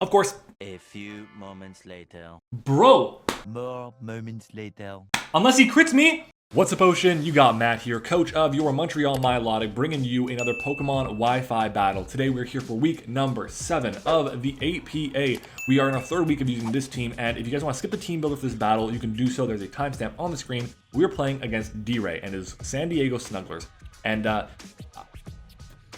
Of course. A few moments later. Bro! More moments later. Unless he crits me! What's up, Ocean? You got Matt here, coach of your Montreal Milotic, bringing you another Pokemon Wi-Fi battle. Today we're here for week number 7 of the APA. We are in our third week of using this team, and if you guys want to skip the team builder for this battle, you can do so. There's a timestamp on the screen. We're playing against D.rey and his San Diego Snugglers. And,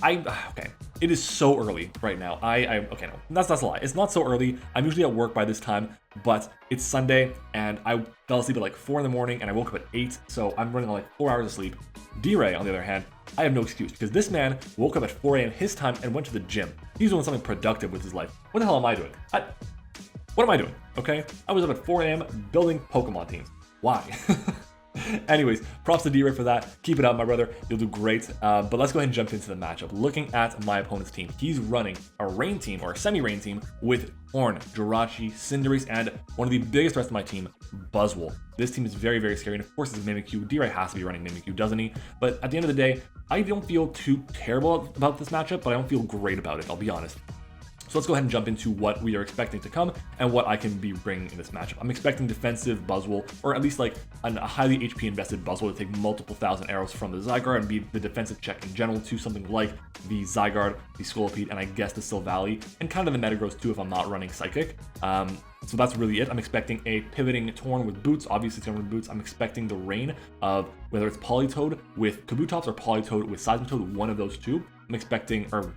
okay. It is so early right now. Okay, no, that's a lie. It's not so early. I'm usually at work by this time, but it's Sunday, and I fell asleep at like 4 in the morning, and I woke up at 8, so I'm running on like 4 hours of sleep. D.rey, on the other hand, I have no excuse, because this man woke up at 4 a.m. his time and went to the gym. He's doing something productive with his life. What the hell am I doing? What am I doing, okay? I was up at 4 a.m. building Pokemon teams. Why? Anyways, props to D.rey for that. Keep it up, my brother. You'll do great. But let's go ahead and jump into the matchup. Looking at my opponent's team, he's running a rain team, or a semi-rain team, with Horn, Jirachi, Cinderace, and one of the biggest rest of my team, Buzzwole. This team is very, very scary, and of course it's Mimikyu. D.rey has to be running Mimikyu, doesn't he? But at the end of the day, I don't feel too terrible about this matchup, but I don't feel great about it, I'll be honest. So let's go ahead and jump into what we are expecting to come and what I can be bringing in this matchup. I'm expecting defensive Buzzwole, or at least like a highly HP invested Buzzwole to take multiple thousand arrows from the Zygarde and be the defensive check in general to something like the Zygarde, the Scolipede, and I guess the Silvally, and kind of the Metagross too if I'm not running Psychic. So that's really it. I'm expecting a pivoting Torn with Boots. Obviously it's going to run Boots. I'm expecting the rain of whether it's Politoed with Kabutops or Politoed with Seismitoad, one of those two. I'm expecting, or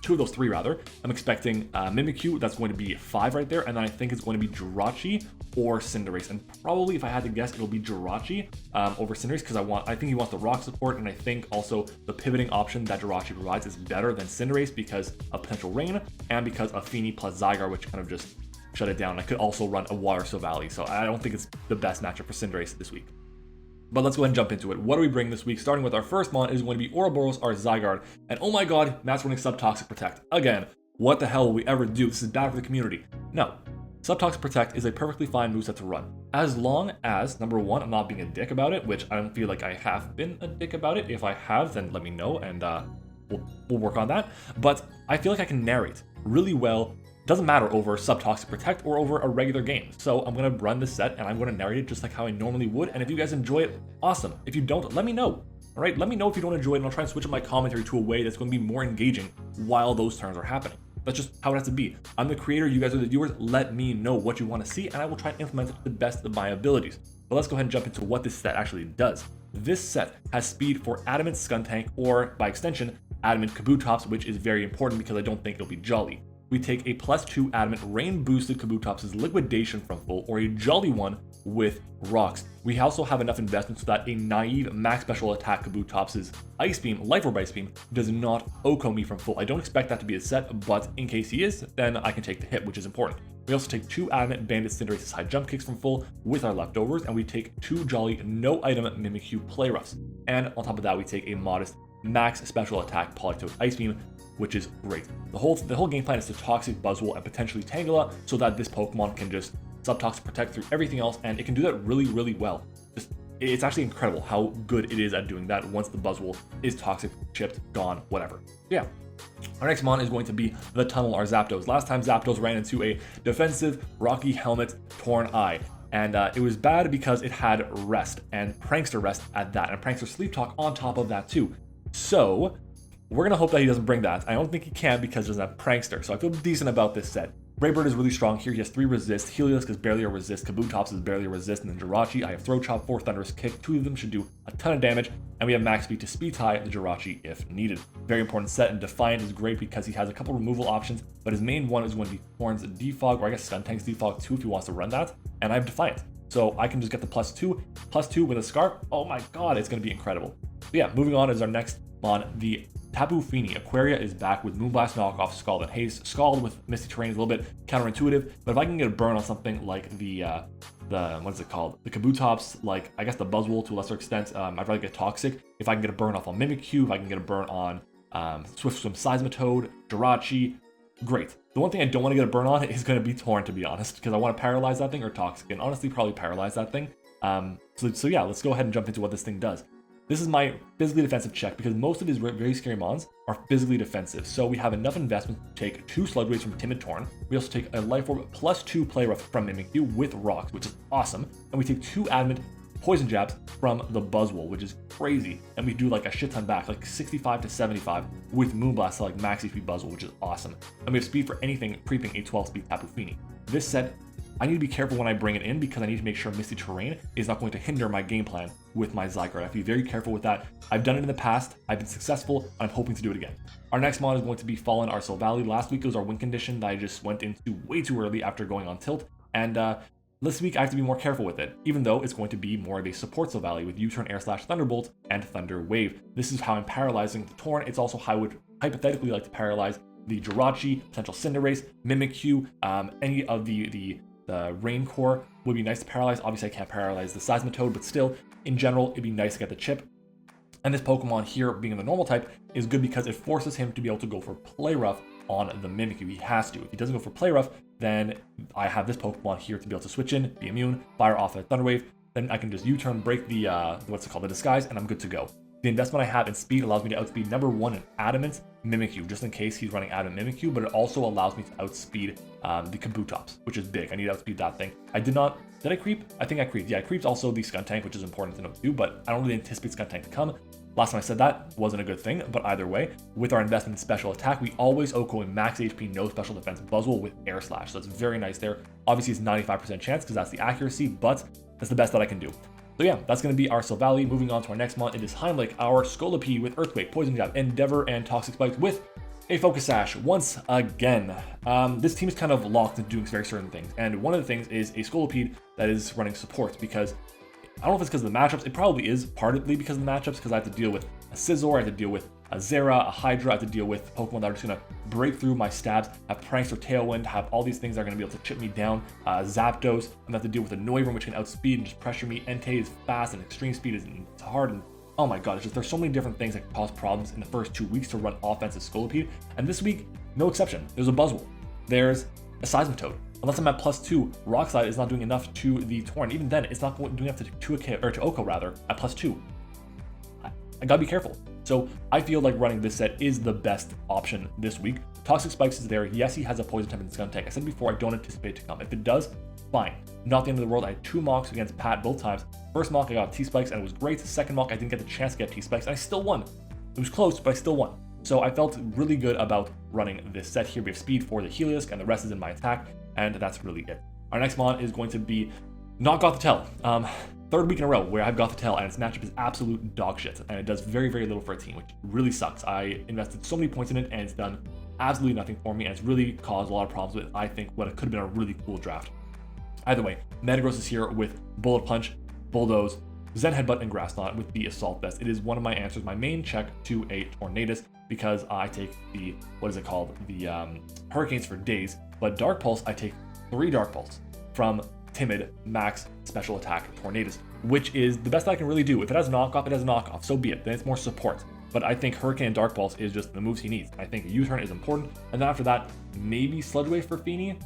two of those three rather. I'm expecting Mimikyu, that's going to be 5 right there, and then I think it's going to be Jirachi or Cinderace, and probably if I had to guess, it'll be Jirachi over Cinderace because I think he wants the rock support, and I think also the pivoting option that Jirachi provides is better than Cinderace because of potential rain and because of Feeny plus Zygarde, which kind of just shut it down. I could also run a Water Silvally, so I don't think it's the best matchup for Cinderace this week. But let's go ahead and jump into it. What do we bring this week? Starting with our first mon is going to be Ouroboros, our Zygarde. And oh my god, Matt's running Subtoxic Protect. Again, what the hell will we ever do? This is bad for the community. No, Subtoxic Protect is a perfectly fine moveset to run. As long as, number one, I'm not being a dick about it, which I don't feel like I have been a dick about it. If I have, then let me know and we'll work on that. But I feel like I can narrate really well. Doesn't matter over Subtoxic Protect or over a regular game. So I'm going to run this set and I'm going to narrate it just like how I normally would. And if you guys enjoy it, awesome. If you don't, let me know. All right, let me know if you don't enjoy it and I'll try and switch up my commentary to a way that's going to be more engaging while those turns are happening. That's just how it has to be. I'm the creator, you guys are the viewers. Let me know what you want to see and I will try and implement it to the best of my abilities. But let's go ahead and jump into what this set actually does. This set has speed for Adamant Skuntank or, by extension, Adamant Kabutops, which is very important because I don't think it'll be Jolly. We take a +2 Adamant Rain boosted Kabutops' Liquidation from full, or a Jolly one with Rocks. We also have enough investment so that a naive max special attack Kabutops' Ice Beam, Life Orb Ice Beam, does not Oko me from full. I don't expect that to be a set, but in case he is, then I can take the hit, which is important. We also take 2 Adamant Bandit Cinderace's High Jump Kicks from full with our leftovers, and we take 2 Jolly no item Mimikyu Play Roughs. And on top of that, we take a modest max special attack Politoed Ice Beam, which is great. The whole game plan is to Toxic Buzzwole and potentially Tangela so that this Pokemon can just Subtoxic Protect through everything else, and it can do that really, really well. It's actually incredible how good it is at doing that once the Buzzwole is Toxic, chipped, gone, whatever. Yeah. Our next mon is going to be the Tunnel, our Zapdos. Last time Zapdos ran into a defensive Rocky Helmet Torn Eye. And it was bad because it had Rest, and Prankster Rest at that, and Prankster Sleep Talk on top of that too. So we're going to hope that he doesn't bring that. I don't think he can because he doesn't have Prankster, so I feel decent about this set. Braybird is really strong here. He has 3 resist. Heliolisk is barely a resist. Kabutops is barely a resist. And then Jirachi, I have Throat Chop, 4 Thunderous Kick. 2 of them should do a ton of damage. And we have max speed to speed tie the Jirachi if needed. Very important set. And Defiant is great because he has a couple removal options, but his main one is going to be Horn's Defog, or I guess Skuntank's Defog too if he wants to run that. And I have Defiant. So I can just get the +2 with a Scarf. Oh my god, it's going to be incredible. But yeah, moving on is our next on the Tapu Fini. Aquaria is back with Moonblast knockoff Scald and Haste. Scald with Misty Terrain is a little bit counterintuitive, but if I can get a burn on something like the what's it called? The Kabutops, like I guess the Buzzwole to a lesser extent, I'd rather get Toxic. If I can get a burn off on Mimikyu, if I can get a burn on Swift Swim Seismitoad, Jirachi, great. The one thing I don't want to get a burn on is going to be Torn, to be honest, because I want to paralyze that thing or Toxic, and honestly probably paralyze that thing. So yeah, let's go ahead and jump into what this thing does. This is my physically defensive check because most of his very scary mons are physically defensive. So we have enough investment to take 2 Sludge Waves from Timid Torn. We also take a Life Orb plus 2 Play Rough from Mimikyu with Rocks, which is awesome. And we take 2 Adamant Poison Jabs from the Buzzwole, which is crazy. And we do like a shit ton back, like 65 to 75 with Moonblast to like max HP Buzzwole, which is awesome. And we have speed for anything creeping a 12 speed Tapu Fini. This set, I need to be careful when I bring it in because I need to make sure Misty Terrain is not going to hinder my game plan with my Zygarde. I have to be very careful with that. I've done it in the past, I've been successful, and I'm hoping to do it again. Our next mod is going to be Fallen Arcel Valley. Last week it was our win condition that I just went into way too early after going on tilt, and this week I have to be more careful with it, even though it's going to be more of a support Soul Valley with U-Turn, Air Slash, Thunderbolt, and Thunder Wave. This is how I'm paralyzing the Torn. It's also how I would hypothetically like to paralyze the Jirachi, potential Cinderace, Mimikyu, any of the Rain Core would be nice to paralyze. Obviously I can't paralyze the Seismitoad, but still, in general, it'd be nice to get the chip. And this Pokemon here, being the normal type, is good because it forces him to be able to go for Play Rough on the Mimikyu. He has to. If he doesn't go for Play Rough, then I have this Pokemon here to be able to switch in, be immune, fire off a Thunder Wave, then I can just U-turn, break the, the disguise, and I'm good to go. The investment I have in speed allows me to outspeed number 1 in Adamant Mimikyu, just in case he's running Adamant Mimikyu, but it also allows me to outspeed the Kabutops, which is big. I need to outspeed that thing. Did I creep? I think I creeped. Yeah, I creeped also the Skuntank, which is important to know too, but I don't really anticipate Skuntank to come. Last time I said that wasn't a good thing, but either way, with our investment in special attack, we always OHKO in max HP, no special defense Buzzwole with Air Slash, so it's very nice there. Obviously, it's 95% chance because that's the accuracy, but that's the best that I can do. So yeah, that's going to be Arcel Valley. Moving on to our next mod, it is Heimlich, our Scolipede with Earthquake, Poison Jab, Endeavor, and Toxic Spikes with a Focus Sash once again. This team is kind of locked into doing very certain things, and one of the things is a Scolipede that is running support because I don't know if it's because of the matchups. It probably is partly because of the matchups, because I have to deal with a Scizor, I have to deal with a Zera, a Hydra, I have to deal with Pokemon that are just going to break through my stabs, have Pranks or Tailwind, have all these things that are going to be able to chip me down, Zapdos, I'm going to have to deal with a Noivern, which can outspeed and just pressure me, Entei is fast, and Extreme Speed is hard, and oh my god, there's so many different things that can cause problems in the first 2 weeks to run offensive Scolipede, and this week, no exception. There's a Buzzwole, there's a Seismitoad. Unless I'm at +2, Rock Slide is not doing enough to the Torn. Even then, it's not doing enough to OHKO rather at +2. I gotta be careful. So I feel like running this set is the best option this week. Toxic Spikes is there. Yes, he has a Poison type in Skuntank. I said before, I don't anticipate it to come. If it does, fine. Not the end of the world. I had 2 mocks against Pat both times. First mock, I got T-Spikes and it was great. Second mock, I didn't get the chance to get T-Spikes and I still won. It was close, but I still won. So I felt really good about running this set here. We have speed for the Heliolisk and the rest is in my attack, and that's really it. Our next mod is going to be not Gothitelle. 3rd week in a row where I've Gothitelle and its matchup is absolute dog shit, and it does very, very little for a team, which really sucks. I invested so many points in it and it's done absolutely nothing for me, and it's really caused a lot of problems with, I think, what it could have been a really cool draft. Either way, Metagross is here with Bullet Punch, Bulldoze, Zen Headbutt, and Grass Knot with the Assault Vest. It is one of my answers, my main check to a Tornadus, because I take the, the Hurricanes for days, but Dark Pulse, I take 3 Dark Pulse from Timid Max Special Attack Tornadus, which is the best I can really do. If it has knockoff, it has knockoff, so be it, then it's more support. But I think Hurricane and Dark Pulse is just the moves he needs. I think U-Turn is important, and then after that, maybe Sludge Wave for Fini,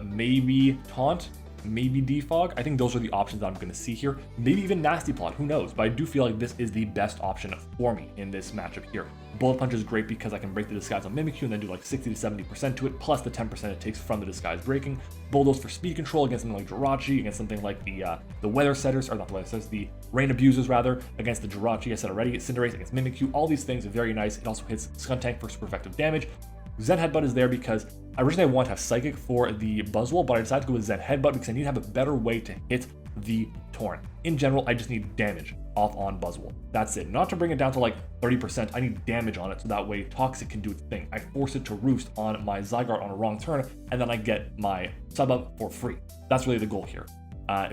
maybe Taunt, maybe Defog. I think those are the options that I'm going to see here. Maybe even Nasty Plot, who knows? But I do feel like this is the best option for me in this matchup here. Bullet Punch is great because I can break the disguise on Mimikyu and then do like 60 to 70% to it, plus the 10% it takes from the disguise breaking. Bulldoze for speed control against something like Jirachi, against something like the Weather Setters, or not the Weather Setters, the Rain Abusers rather, against the Jirachi, I said already, Cinderace against Mimikyu. All these things are very nice. It also hits Skuntank for super effective damage. Zen Headbutt is there because originally I want to have Psychic for the Buzzwole, but I decided to go with Zen Headbutt because I need to have a better way to hit the Torn. In general, I just need damage off on Buzzwole. That's it. Not to bring it down to like 30%, I need damage on it so that way Toxic can do its thing. I force it to roost on my Zygarde on a wrong turn, and then I get my sub up for free. That's really the goal here.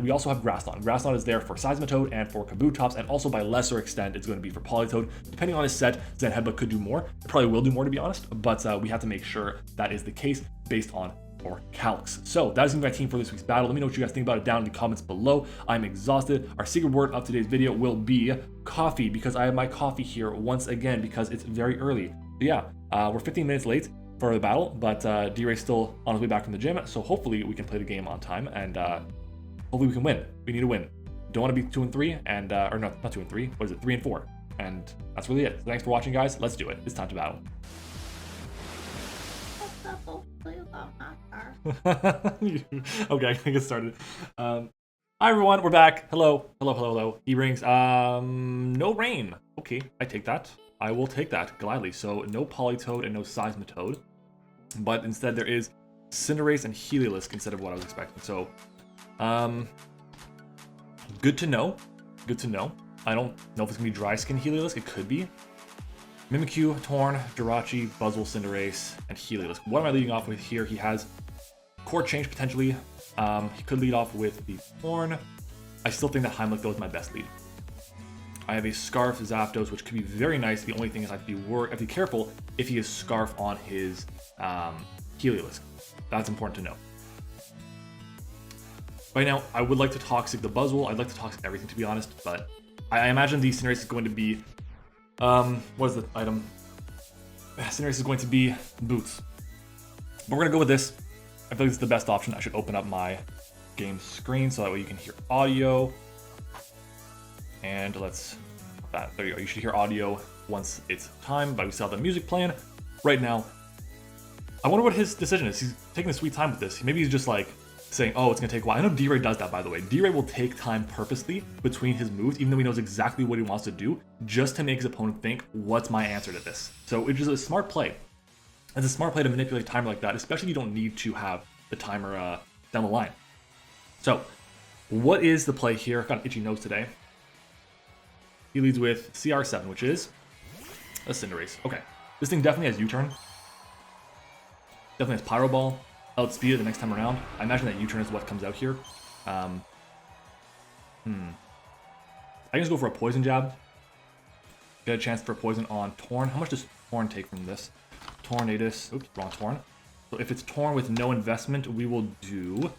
We also have Grass Knot. Grass Knot is there for Seismitoad and for Kabutops, and also by lesser extent, it's going to be for Politoad. Depending on his set, Zen Headbutt could do more. It probably will do more, to be honest, but we have to make sure that is the case based on our calcs. So that is going to be my team for this week's battle. Let me know what you guys think about it down in the comments below. I'm exhausted. Our secret word of today's video will be coffee, because I have my coffee here once again because it's very early. But yeah, we're 15 minutes late for the battle, but D.rey's still on his way back from the gym, so hopefully we can play the game on time, and hopefully we can win. We need to win. don't want to be 2 and 3, and or no, not 2 and 3. What is it? 3 and 4, and that's really it. So thanks for watching, guys. Let's do it. It's time to battle. Okay, I can get started. Hi everyone, we're back. Hello. E-rings. No rain. Okay, I take that. I will take that gladly. So no Politoed and no Seismitoad, but instead there is Cinderace and Heliolisk instead of what I was expecting. So, good to know. Good to know. I don't know if it's gonna be Dry Skin Heliolisk. It could be. Mimikyu, Torn, Jirachi, Buzzle, Cinderace, and Heliolisk. What am I leading off with here? He has Core Change potentially. He could lead off with the Torn. I still think that Heimlich though is my best lead. I have a Scarf Zapdos, which could be very nice. The only thing is I have to be careful if he has Scarf on his Heliolisk. That's important to know. Right now, I would like to Toxic the Buzzle. I'd like to Toxic everything, to be honest, but I imagine the Cinderace is going to be, what is the item? Cinderace is going to be Boots. But we're going to go with this. I feel like this is the best option. I should open up my game screen so that way you can hear audio. And let's, there you go. You should hear audio once it's time, but we still have the music playing right now. I wonder what his decision is. He's taking a sweet time with this. Maybe he's just like saying, oh, it's going to take a while. I know D.rey does that, by the way. D.rey will take time purposely between his moves, even though he knows exactly what he wants to do, just to make his opponent think, what's my answer to this? So it is a smart play. It's a smart play to manipulate a timer like that, especially if you don't need to have the timer down the line. So what is the play here? I've got an itchy nose today. He leads with CR7, which is a Cinderace. Okay, this thing definitely has U-turn. Definitely has Pyro Ball. Outspeed it the next time around. I imagine that U-turn is what comes out here. I can just go for a Poison Jab. Get a chance for a Poison on Torn. How much does Torn take from this? Tornadus. Oops, wrong Torn. So if it's Torn with no investment, we will do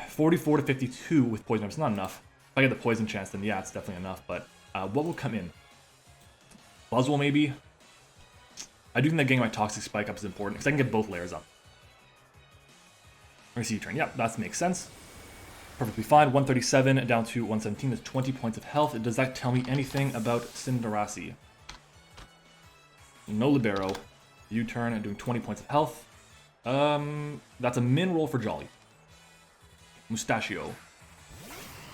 44 to 52 with Poison Jab. It's not enough. If I get the Poison chance, then yeah, it's definitely enough. But what will come in? Buzzwole maybe? I do think that getting my Toxic Spike up is important because I can get both layers up. I'm going to see U-turn. Yeah, that makes sense. Perfectly fine. 137 down to 117. That's 20 points of health. Does that tell me anything about Cinderace? No Libero. U-turn and doing 20 points of health. That's a min roll for Jolly. Mustachio.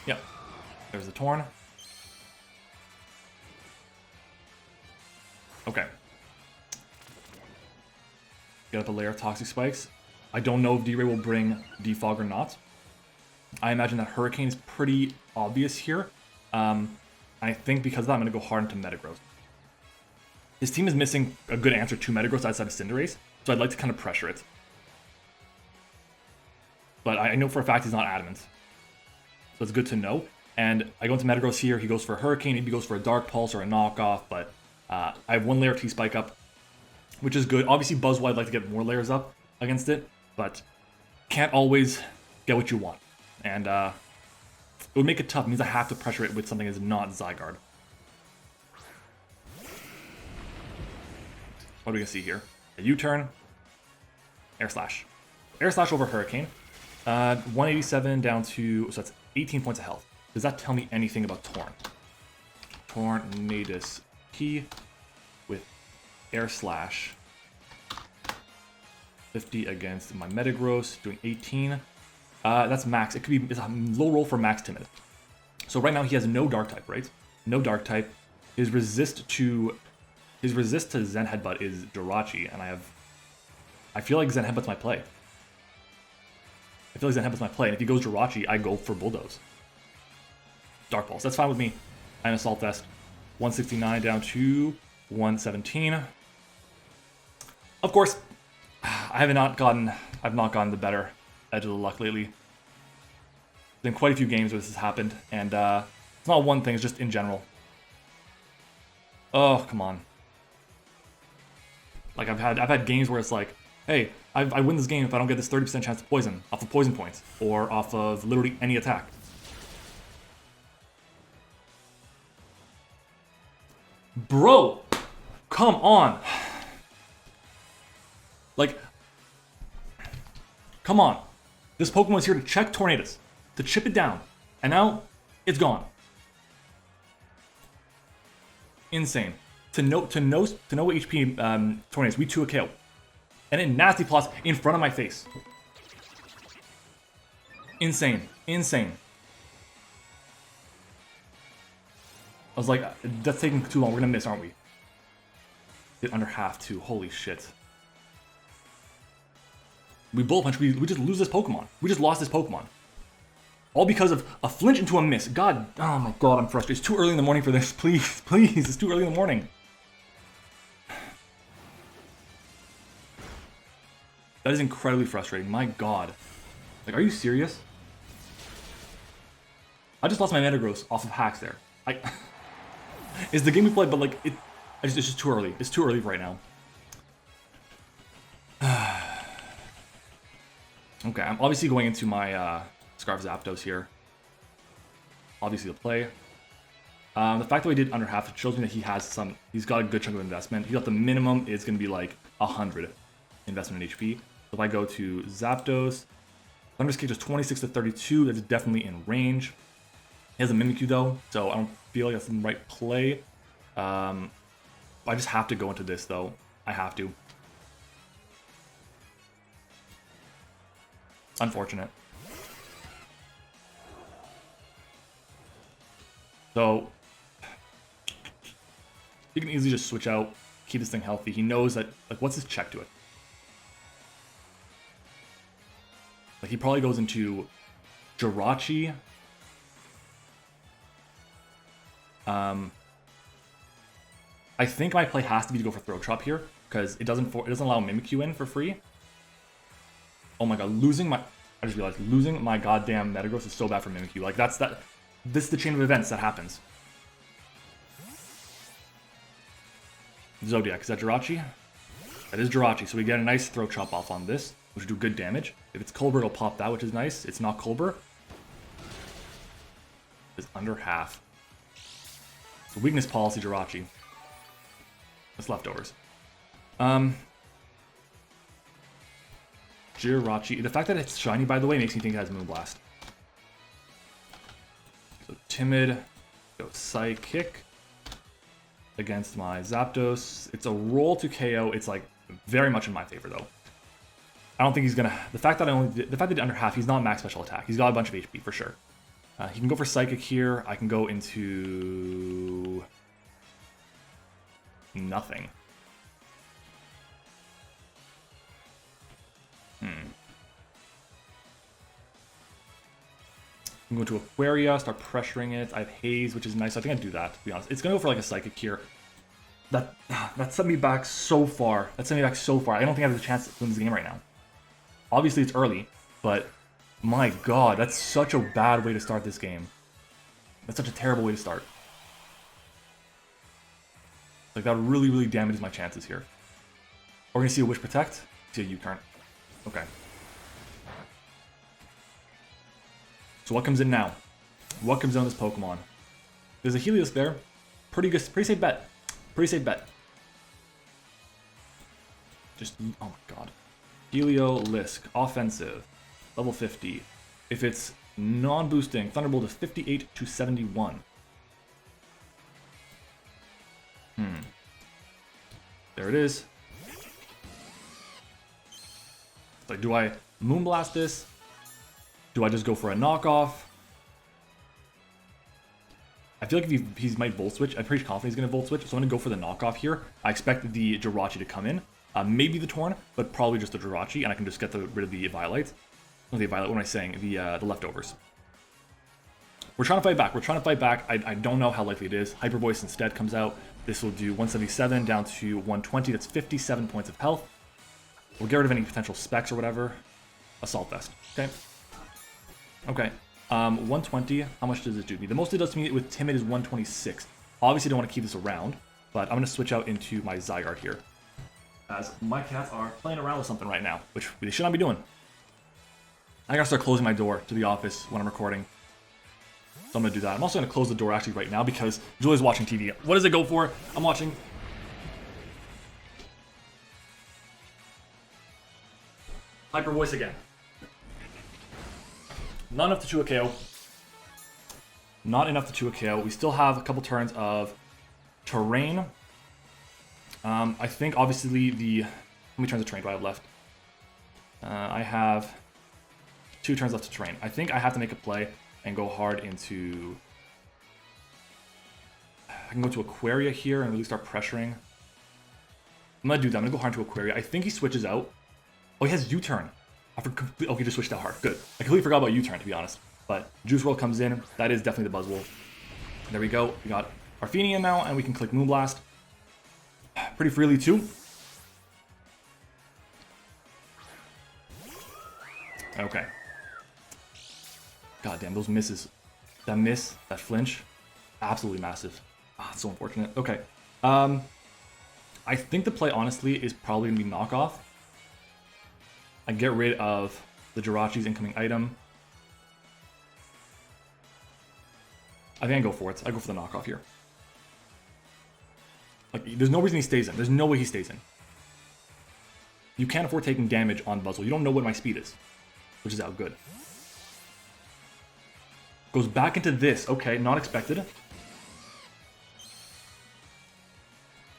Yeah. There's the Torn. Okay. Get up a layer of Toxic Spikes. I don't know if D.rey will bring Defog or not. I imagine that Hurricane is pretty obvious here. I think because of that, I'm going to go hard into Metagross. His team is missing a good answer to Metagross outside of Cinderace, so I'd like to kind of pressure it. But I know for a fact he's not adamant. So it's good to know. And I go into Metagross here, he goes for a Hurricane, maybe he goes for a Dark Pulse or a knockoff, but I have one layer of T-Spike up, which is good. Obviously Buzzwole, I'd like to get more layers up against it, but can't always get what you want. And it would make it tough. It means I have to pressure it with something that's not Zygarde. What are we going to see here? A U-turn, Air Slash. Air Slash over Hurricane. 187 down to, so that's 18 points of health. Does that tell me anything about Torn? Tornadus P with Air Slash. 50 against my Metagross, doing 18. That's max. It could be, it's a low roll for max Timid. So right now he has no Dark type, right? No Dark type. His resist to Zen Headbutt is Jirachi, and I feel like Zen Headbutt's my play. And if he goes Jirachi, I go for Bulldoze. Dark Pulse, that's fine with me. I'm Assault Vest. 169 down to 117. Of course, I've not gotten the better edge of the luck lately. There's been quite a few games where this has happened, and it's not one thing, it's just in general. Oh, come on. Like I've had games where it's like, hey, I win this game if I don't get this 30% chance to poison off of poison points or off of literally any attack. Bro, come on. Like, come on. This Pokemon is here to check Tornadus, to chip it down, And now, it's gone. Insane. To know what HP Tornado is, we 2 a KO. And then Nasty Plus in front of my face. Insane. Insane. I was like, that's taking too long. We're gonna miss, aren't we? Get under half too. Holy shit. We bullet punch. We just lose this Pokemon. We just lost this Pokemon. All because of a flinch into a miss. God, oh my god, I'm frustrated. It's too early in the morning for this. Please, please. It's too early in the morning. That is incredibly frustrating. My god. Like, are you serious? I just lost my Metagross off of hacks there. It's the game we played, but like, it's just too early. It's too early right now. Okay, I'm obviously going into my Scarf Zapdos here. Obviously the play. The fact that we did under half, it shows me that he's got a good chunk of investment. He got the minimum is going to be like 100 investment in HP. So if I go to Zapdos, Thunder's Cage is 26 to 32. That's definitely in range. He has a Mimikyu though, so I don't feel like that's the right play. I just have to go into this though. I have to. Unfortunate. So he can easily just switch out, keep this thing healthy. He knows that, like, what's his check to it? Like, he probably goes into Jirachi. I think my play has to be to go for Throat Chop here, because it doesn't allow Mimikyu in for free. Oh my god, I just realized losing my goddamn Metagross is so bad for Mimikyu. Like, this is the chain of events that happens. Zodiac, is that Jirachi? That is Jirachi, so we get a nice Throat Chop off on this, which will do good damage. If it's Colbur, it'll pop that, which is nice. It's not Colbur. It's under half. So weakness policy, Jirachi. That's leftovers. Jirachi. The fact that it's shiny, by the way, makes me think it has Moonblast. So Timid, go Psychic against my Zapdos. It's a roll to KO. It's like very much in my favor though. I don't think he's gonna. The fact that under half, he's not max special attack. He's got a bunch of HP for sure. He can go for Psychic here. I can go into nothing. I'm going to Aquaria, start pressuring it. I have Haze, which is nice. So I think I'd do that, to be honest. It's going to go for like a Psychic here. That set me back so far. I don't think I have a chance to win this game right now. Obviously, it's early, but my god, that's such a bad way to start this game. That's such a terrible way to start. Like, that really, really damages my chances here. We're going to see a Wish Protect. See a U-turn. Okay. So what comes in now? What comes in on this Pokemon? There's a Helios there. Pretty good, pretty safe bet. Pretty safe bet. Just, oh my god. Heliolisk, offensive, level 50. If it's non-boosting, Thunderbolt is 58 to 71. There it is. Like, do I Moonblast this? Do I just go for a knockoff? I feel like if he might Volt Switch, I'm pretty confident he's going to Volt Switch, so I'm going to go for the knockoff here. I expect the Jirachi to come in. Maybe the Torn, but probably just the Jirachi, and I can just get rid of the Violet. Not the Violet, what am I saying? The leftovers. We're trying to fight back. We're trying to fight back. I don't know how likely it is. Hyper Voice instead comes out. This will do 177 down to 120. That's 57 points of health. We'll get rid of any potential specs or whatever. Assault Vest. Okay. Okay. 120. How much does it do me? The most it does to me with Timid is 126. Obviously, I don't want to keep this around, but I'm going to switch out into my Zygarde here. As my cats are playing around with something right now, which they should not be doing. I gotta start closing my door to the office when I'm recording. So I'm gonna do that. I'm also gonna close the door actually right now because Julia's watching TV. What does it go for? I'm watching. Hyper Voice again. Not enough to chew a KO. Not enough to 2 a KO. We still have a couple turns of terrain. I think obviously the... How many turns of terrain do I have left? I have 2 turns left to terrain. I think I have to make a play and go hard into... I can go to Aquaria here and really start pressuring. I'm going to do that. I'm going to go hard into Aquaria. I think he switches out. Oh, he has U-turn. Okay, he just switched out hard. Good. I completely forgot about U-turn, to be honest. But Juice WRLD comes in. That is definitely the Buzzwole. There we go. We got our Fenian now, and we can click Moonblast. Pretty freely, too. Okay. God damn, those misses. That miss, that flinch, absolutely massive. Ah, it's so unfortunate. Okay. I think the play, honestly, is probably going to be Knockoff. I get rid of the Jirachi's incoming item. I think I go for it. I go for the Knockoff here. Like, there's no reason he stays in. There's no way he stays in. You can't afford taking damage on Buzzwole. You don't know what my speed is, which is out good. Goes back into this. Okay, not expected.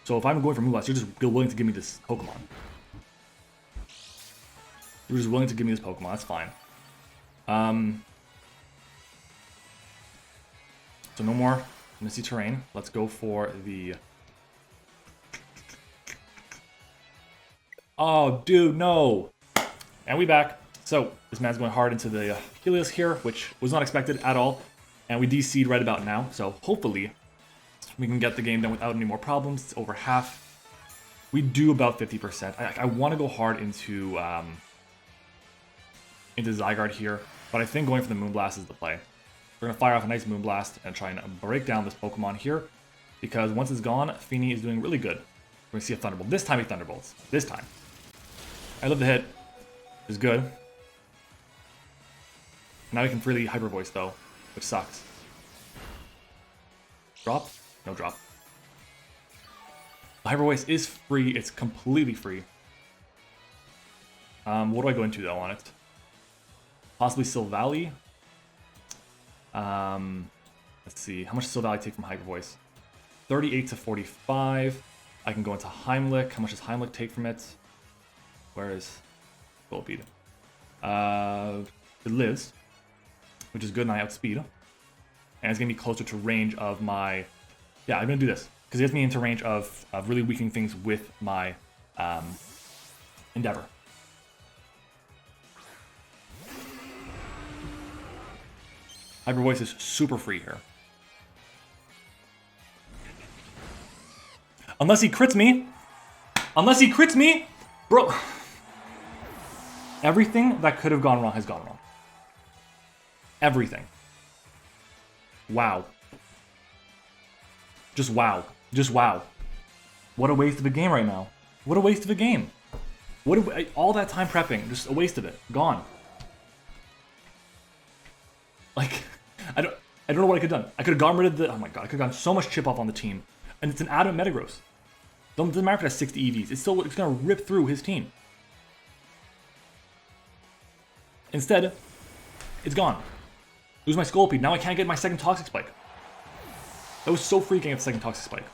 So if I'm going for Moonblast, you're just willing to give me this Pokemon. You're just willing to give me this Pokemon. That's fine. So no more Misty Terrain. Let's go for the... Oh, dude, no! And we back. So, this man's going hard into the Helios here, which was not expected at all. And we DC'd right about now, so hopefully we can get the game done without any more problems. It's over half. We do about 50%. I want to go hard into Zygarde here, but I think going for the Moonblast is the play. We're going to fire off a nice Moonblast and try and break down this Pokemon here, because once it's gone, Feeny is doing really good. We're going to see a Thunderbolt. This time he Thunderbolts. This time. I love the hit. It's good. Now we can freely Hyper Voice though, which sucks. Drop? No drop. The Hyper Voice is free. It's completely free. What do I go into though on it? Possibly Silvally. Let's see. How much does Silvally take from Hyper Voice? 38 to 45. I can go into Heimlich. How much does Heimlich take from it? Where is Volbeat? It lives, which is good, and I outspeed. And it's going to be closer to range of my... Yeah, I'm going to do this, because it gets me into range of really weakening things with my Endeavor. Hyper Voice is super free here. Unless he crits me! Unless he crits me! Bro! Everything that could have gone wrong has gone wrong. Everything. Wow. Just wow. Just wow. What a waste of a game right now. What a waste of a game. All that time prepping, just a waste of it. Gone. Like, I don't know what I could have done. I could have gotten rid of the... Oh my god, I could have gotten so much chip off on the team. And it's an Adamant Metagross. Doesn't matter if it has 60 EVs. It's going to rip through his team. Instead, it's gone. Lose my Scolipede. Now I can't get my second Toxic Spike. That was so freaking at the second Toxic Spike.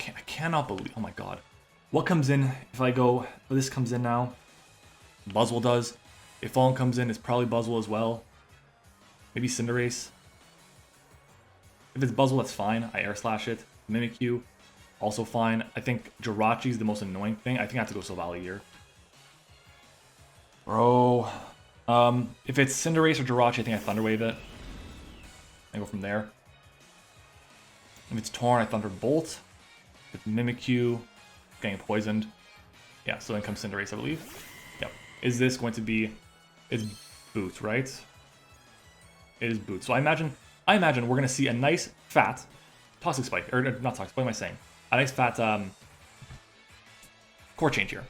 I cannot believe... Oh my god. What comes in if I go... Oh, this comes in now. Buzzwole does. If Fallen comes in, it's probably Buzzwole as well. Maybe Cinderace. If it's Buzzwole, that's fine. I Air Slash it. Mimikyu, also fine. I think Jirachi is the most annoying thing. I think I have to go Silvally here. Bro. If it's Cinderace or Jirachi, I think I Thunder Wave it. I go from there. If it's Torn, I Thunderbolt. With Mimikyu getting poisoned. Yeah, so then comes Cinderace, I believe. Yep. Is this going to be... It's Boot, right? It is Boot. So I imagine we're going to see a nice, fat Toxic Spike. Or not Toxic, what am I saying? A nice, fat Core Change here.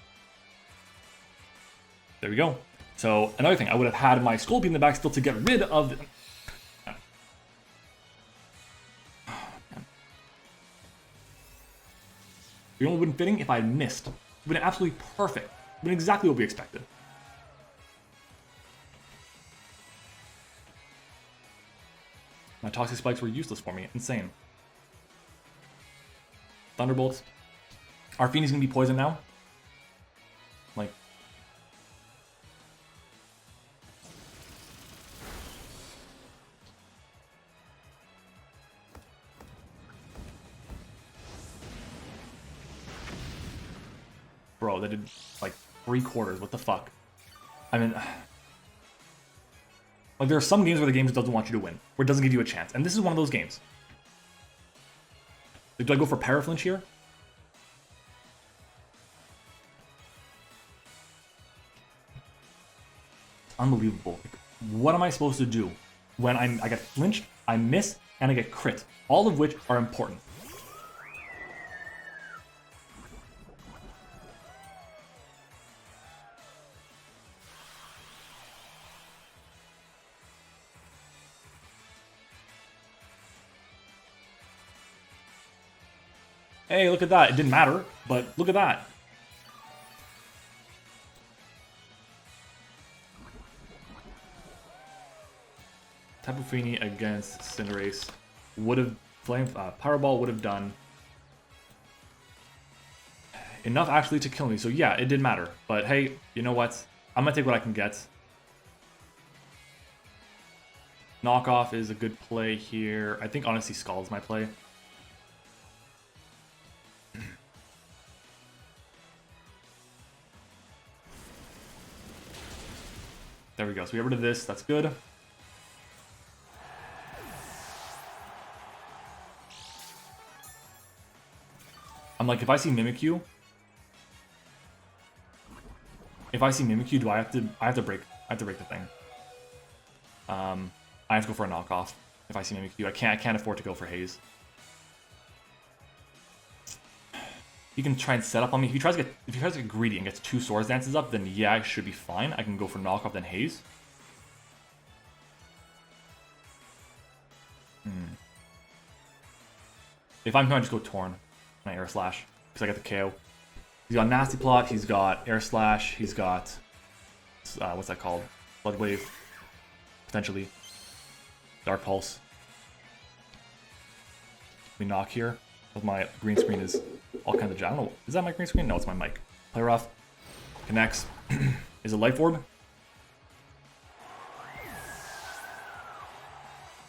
There we go. So, another thing, I would have had my Scolipede in the back still to get rid of... The... It only wouldn't fitting if I had missed. It would have been absolutely perfect. It would have been exactly what we expected. My Toxic Spikes were useless for me. Insane. Thunderbolts. Arfini's gonna be poisoned now. Like... Bro, that did like 3/4. What the fuck? I mean... Like, there are some games where the game just doesn't want you to win. Where it doesn't give you a chance. And this is one of those games. Like, do I go for Paraflinch here? Unbelievable. Like, what am I supposed to do when I get flinched, I miss, and I get crit? All of which are important. Hey, look at that. It didn't matter, but look at that. Tapu Fini against Cinderace would have Power Ball would have done enough actually to kill me. So yeah, it did matter. But hey, you know what? I'm gonna take what I can get. Knockoff is a good play here. I think honestly Scald is my play. There we go. So we get rid of this. That's good. I'm like, if I see Mimikyu, do I have to break the thing. I have to go for a knockoff if I see Mimikyu. I can't afford to go for Haze. He can try and set up on me. If he tries to get greedy and gets 2 Swords Dances up, then yeah, I should be fine. I can go for knockoff then Haze. If I'm him, I just go Torn. My Air Slash, because I get the KO. He's got Nasty Plot, he's got Air Slash, he's got... what's that called? Blood Wave. Potentially. Dark Pulse. We knock here. My green screen is all kinds of jam. I don't know. Is that my green screen? No, it's my mic. Play rough. Connects. Is it Life Orb?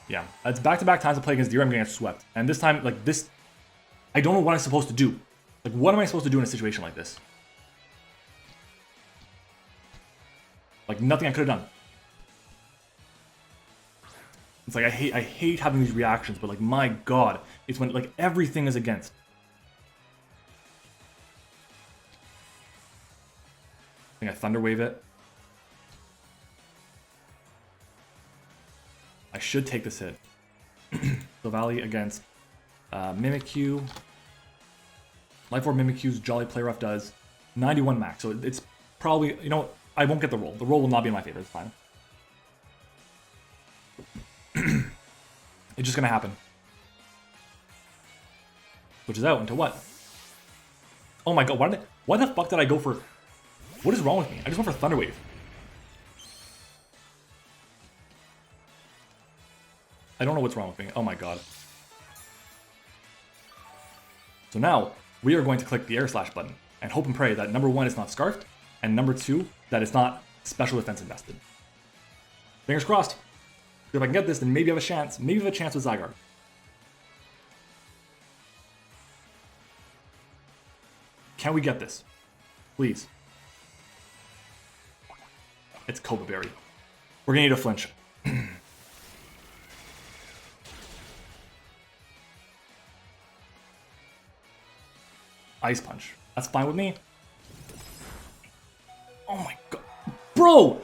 Yeah. It's back-to-back times to play against D.rey. I'm getting swept. And this time, like this... I don't know what I'm supposed to do. Like, what am I supposed to do in a situation like this? Like, nothing I could have done. It's like, I hate having these reactions, but like, my god. It's when, like, everything is against. I think I Thunder Wave it. I should take this hit. So Valley against Mimikyu. Life Orb Mimikyu's Jolly Play Rough does 91 max, so it's probably, you know, I won't get the roll. The roll will not be in my favor, it's fine. It's just gonna happen. Which is out into what? Oh my god, why the fuck did I go for... What is wrong with me? I just went for Thunder Wave. I don't know what's wrong with me. Oh my god. So now, we are going to click the Air Slash button and hope and pray that number 1 is not Scarfed, and number 2, that it's not Special Defense invested. Fingers crossed. If I can get this, then maybe I have a chance. Maybe I have a chance with Zygarde. Can we get this? Please. It's Cobra Berry. We're gonna need a flinch. Ice Punch. That's fine with me. Oh my god. Bro!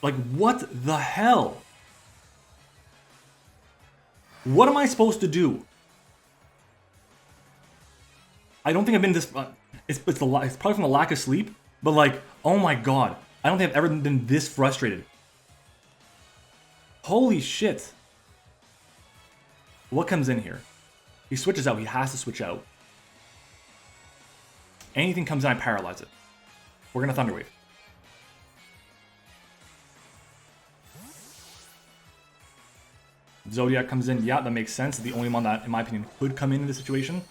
Like, what the hell? What am I supposed to do? I don't think I've been this... It's probably from the lack of sleep, but like, oh my god. I don't think I've ever been this frustrated. Holy shit. What comes in here? He switches out. He has to switch out. Anything comes in, I paralyze it. We're going to Thunder Wave. Zodiac comes in. Yeah, that makes sense. The only one that, in my opinion, could come in this situation.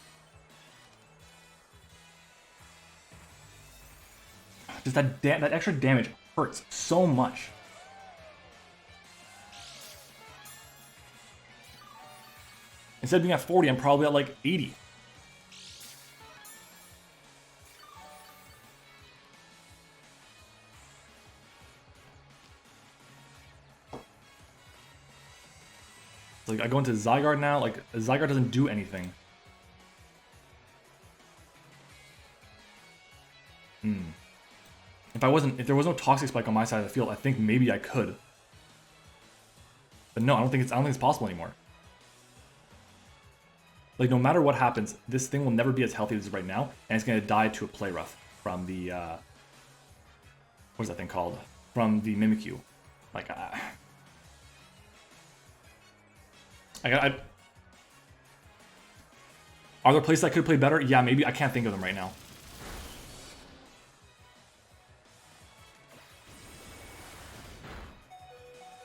Just that extra damage hurts so much. Instead of being at 40, I'm probably at like 80. Like, I go into Zygarde now, like, Zygarde doesn't do anything. If there was no Toxic Spike on my side of the field, I think maybe I could. But no, I don't think it's possible anymore. Like, no matter what happens, this thing will never be as healthy as it is right now, and it's gonna die to a Play Rough from the, what is that thing called? From the Mimikyu. Like, are there places I could play better? Yeah, maybe. I can't think of them right now.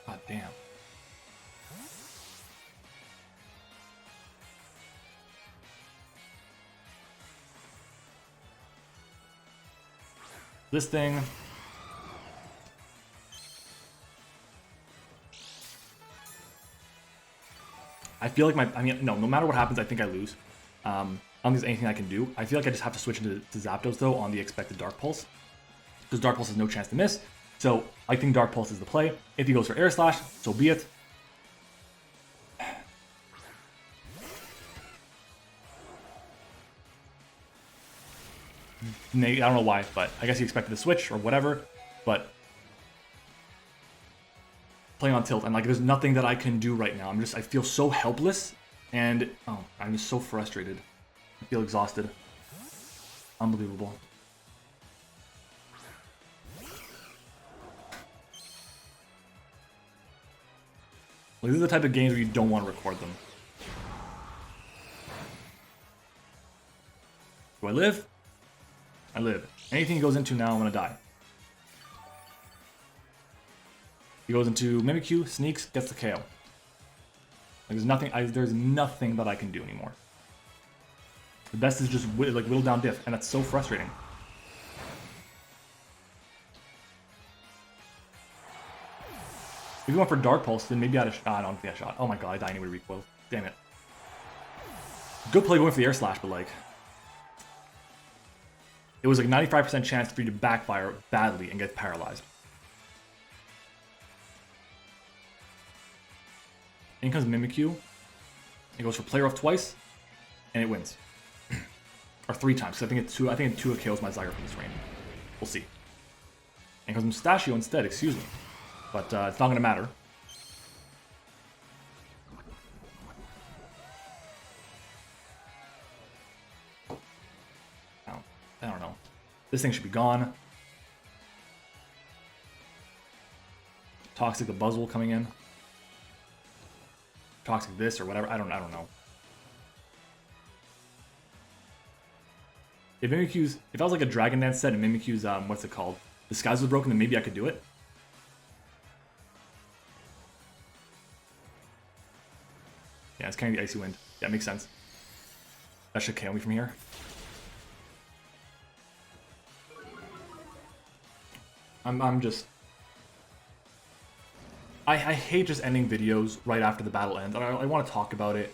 God damn. This thing. I feel like no matter what happens, I think I lose. I don't think there's anything I can do. I feel like I just have to switch into Zapdos, though, on the expected Dark Pulse. Because Dark Pulse has no chance to miss. So I think Dark Pulse is the play. If he goes for Air Slash, so be it. I don't know why, but I guess he expected to switch or whatever. But playing on tilt, and like there's nothing that I can do right now. I feel so helpless, and I'm just so frustrated. I feel exhausted. Unbelievable. Like, these are the type of games where you don't want to record them. Do I live? I live. Anything he goes into now, I'm gonna die. He goes into Mimikyu, sneaks, gets the KO. Like, there's nothing that I can do anymore. The best is just like whittle down diff, and that's so frustrating. If you went for Dark Pulse, then maybe I had a shot. I don't think I shot. Oh my god, I died anyway, recoil. Damn it. Good play going for the Air Slash, but like, it was like 95% chance for you to backfire badly and get paralyzed. In comes Mimikyu. It goes for Play Rough twice, and it wins. Or 3 times, because I think it 2 KOs my Zygarde from this range. We'll see. In comes Mustachio instead, excuse me. But it's not going to matter. I don't know. This thing should be gone. Toxic the Buzzwole coming in. Toxic this or whatever. I don't know. If I was like a Dragon Dance set and Mimikyu's what's it called? Disguise was broken, then maybe I could do it. Yeah, it's kind of the Icy Wind. Yeah, makes sense. That should KO me from here. I'm just... I hate just ending videos right after the battle ends. I want to talk about it,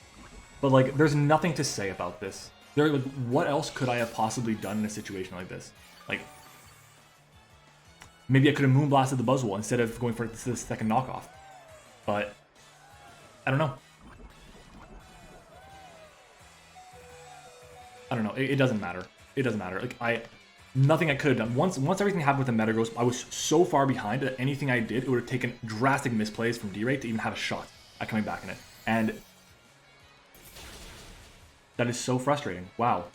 but like, there's nothing to say about this. Like, what else could I have possibly done in a situation like this? Like, maybe I could have Moonblasted the Buzzwole instead of going for this second knockoff. But I don't know. I don't know. It doesn't matter. It doesn't matter. Like, nothing I could have done. Once everything happened with the Metagross, I was so far behind that anything I did, it would have taken drastic misplays from D.rey to even have a shot at coming back in it. And that is so frustrating. Wow.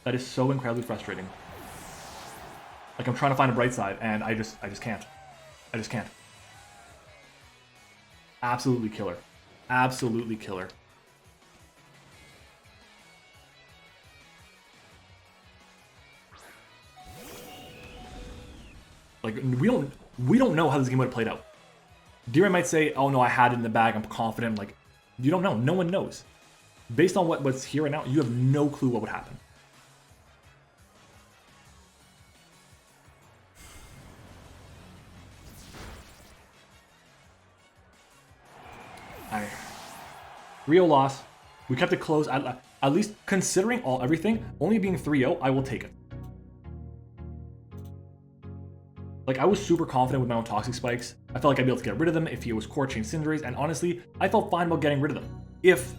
That is so incredibly frustrating. Like, I'm trying to find a bright side, and I just can't. I just can't. Absolutely killer. Absolutely killer. Like, we don't know how this game would have played out. D.rey might say, oh no, I had it in the bag, I'm confident. Like, You don't know. No one knows. Based on what's here right now, you have no clue what would happen. Real loss. We kept it close. At least considering everything, only being 3-0, I will take it. Like, I was super confident with my own Toxic Spikes. I felt like I'd be able to get rid of them if he was Core Chain Cinderace, and honestly, I felt fine about getting rid of them. If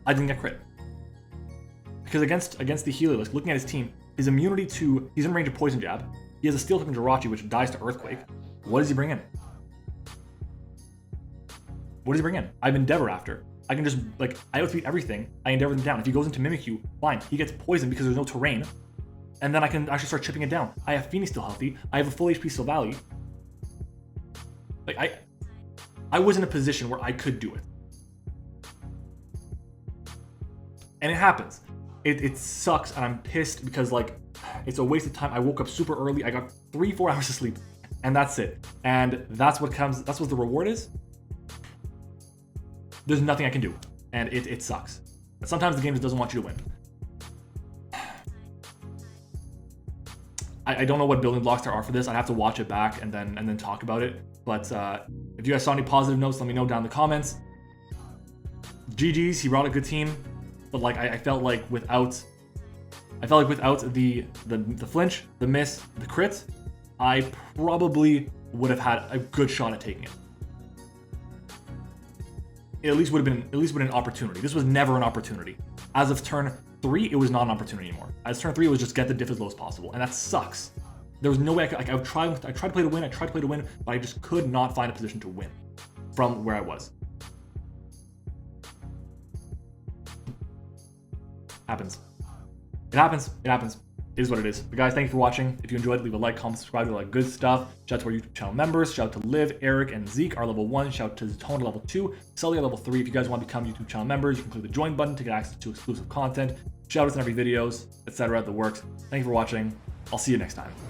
I didn't get crit. Because against the Heliolisk, looking at his team, his immunity to... He's in range of Poison Jab. He has a Steel Type Jirachi, which dies to Earthquake. What does he bring in? What does he bring in? I have Endeavor after. I can just, like, I outbeat everything. I Endeavor them down. If he goes into Mimikyu, fine. He gets poisoned because there's no terrain. And then I can actually start chipping it down. I have Feeny still healthy. I have a full HP Silvally. Like, I was in a position where I could do it. And it happens. It sucks, and I'm pissed because, like, it's a waste of time. I woke up super early. I got 3-4 hours of sleep, and that's it. And that's what the reward is. There's nothing I can do, and it sucks. Sometimes the game just doesn't want you to win. I don't know what building blocks there are for this. I'd have to watch it back and then talk about it. But if you guys saw any positive notes, let me know down in the comments. GG's, he brought a good team, but like I felt like without the flinch, the miss, the crit, I probably would have had a good shot at taking it. It at least would have been an opportunity. This was never an opportunity. As of turn 3, it was not an opportunity anymore. As turn 3, it was just get the diff as low as possible, and that sucks. There was no way I could. Like, I tried to play to win, but I just could not find a position to win from where I was. Happens. It happens. It happens. It is what it is. But guys, thank you for watching. If you enjoyed, leave a like, comment, subscribe to all that good stuff. Shout out to our YouTube channel members. Shout out to Liv, Eric, and Zeke, our level 1. Shout out to Zatone, level 2. Sully, level 3. If you guys want to become YouTube channel members, you can click the join button to get access to exclusive content, shout outs in every videos, etc. The works. Thank you for watching. I'll see you next time.